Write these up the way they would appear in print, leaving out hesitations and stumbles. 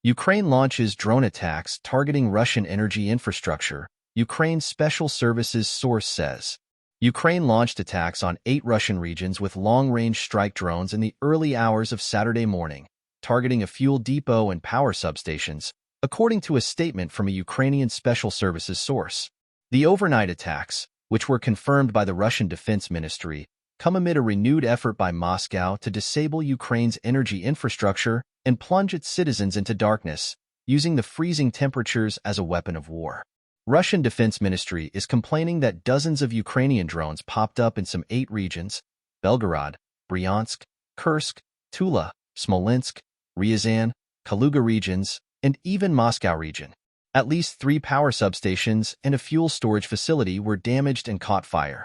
Ukraine launches drone attacks targeting Russian energy infrastructure, Ukraine's special services source says. Ukraine launched attacks on 8 Russian regions with long-range strike drones in the early hours of Saturday morning, targeting a fuel depot and power substations, according to a statement from a Ukrainian special services source. The overnight attacks, which were confirmed by the Russian Defense Ministry, come amid a renewed effort by Moscow to disable Ukraine's energy infrastructure and plunge its citizens into darkness, using the freezing temperatures as a weapon of war. Russian Defense Ministry is complaining that dozens of Ukrainian drones popped up in some 8 regions: Belgorod, Bryansk, Kursk, Tula, Smolensk, Ryazan, Kaluga regions, and even Moscow region. At least 3 power substations and a fuel storage facility were damaged and caught fire.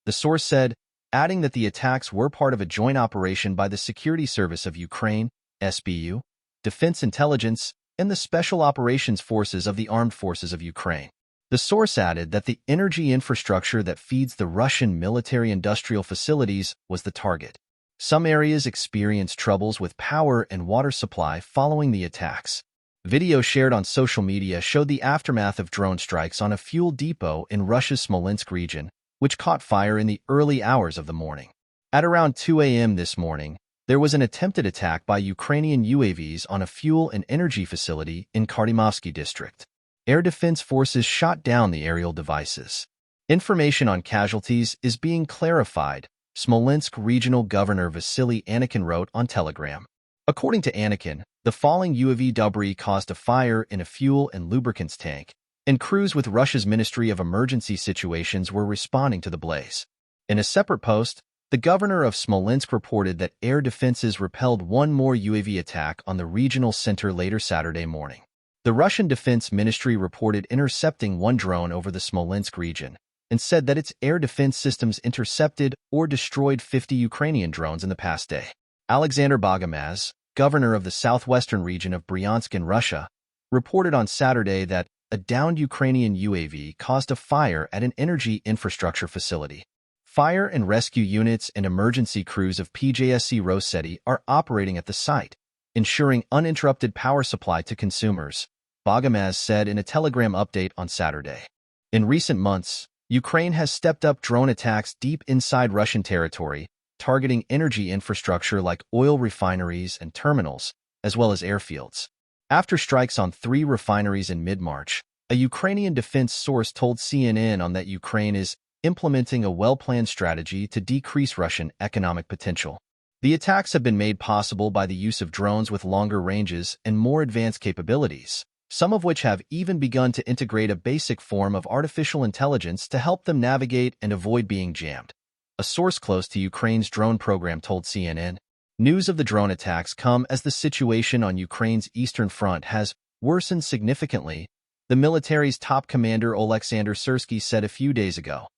The source said, adding that the attacks were part of a joint operation by the Security Service of Ukraine, SBU, Defense Intelligence, and the Special Operations Forces of the Armed Forces of Ukraine. The source added that the energy infrastructure that feeds the Russian military-industrial facilities was the target. Some areas experienced troubles with power and water supply following the attacks. Video shared on social media showed the aftermath of drone strikes on a fuel depot in Russia's Smolensk region, which caught fire in the early hours of the morning. At around 2 a.m. this morning, there was an attempted attack by Ukrainian UAVs on a fuel and energy facility in Kardymovsky district. Air Defense Forces shot down the aerial devices. Information on casualties is being clarified, Smolensk Regional Governor Vasily Anakin wrote on Telegram. According to Anakin, the falling UAV debris caused a fire in a fuel and lubricants tank, and crews with Russia's Ministry of Emergency Situations were responding to the blaze. In a separate post, the governor of Smolensk reported that air defenses repelled one more UAV attack on the regional center later Saturday morning. The Russian Defense Ministry reported intercepting one drone over the Smolensk region and said that its air defense systems intercepted or destroyed 50 Ukrainian drones in the past day. Alexander Bogomaz, governor of the southwestern region of Bryansk in Russia, reported on Saturday that a downed Ukrainian UAV caused a fire at an energy infrastructure facility. Fire and rescue units and emergency crews of PJSC Rossetti are operating at the site, ensuring uninterrupted power supply to consumers, Bogomaz said in a Telegram update on Saturday. In recent months, Ukraine has stepped up drone attacks deep inside Russian territory, targeting energy infrastructure like oil refineries and terminals, as well as airfields. After strikes on 3 refineries in mid-March, a Ukrainian defense source told CNN on that Ukraine is implementing a well-planned strategy to decrease Russian economic potential. The attacks have been made possible by the use of drones with longer ranges and more advanced capabilities, some of which have even begun to integrate a basic form of artificial intelligence to help them navigate and avoid being jammed. A source close to Ukraine's drone program told CNN. News of the drone attacks come as the situation on Ukraine's eastern front has worsened significantly, the military's top commander Oleksandr Syrsky said a few days ago.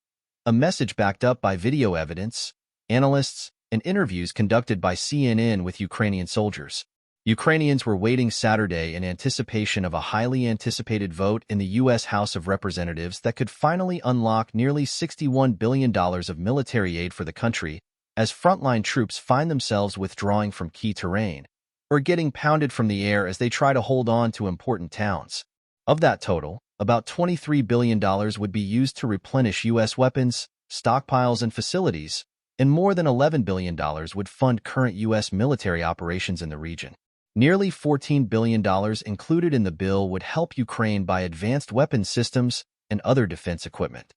A message backed up by video evidence, analysts, and interviews conducted by CNN with Ukrainian soldiers. Ukrainians were waiting Saturday in anticipation of a highly anticipated vote in the U.S. House of Representatives that could finally unlock nearly $61 billion of military aid for the country as frontline troops find themselves withdrawing from key terrain or getting pounded from the air as they try to hold on to important towns. Of that total, about $23 billion would be used to replenish U.S. weapons, stockpiles, and facilities, and more than $11 billion would fund current U.S. military operations in the region. Nearly $14 billion included in the bill would help Ukraine buy advanced weapons systems and other defense equipment.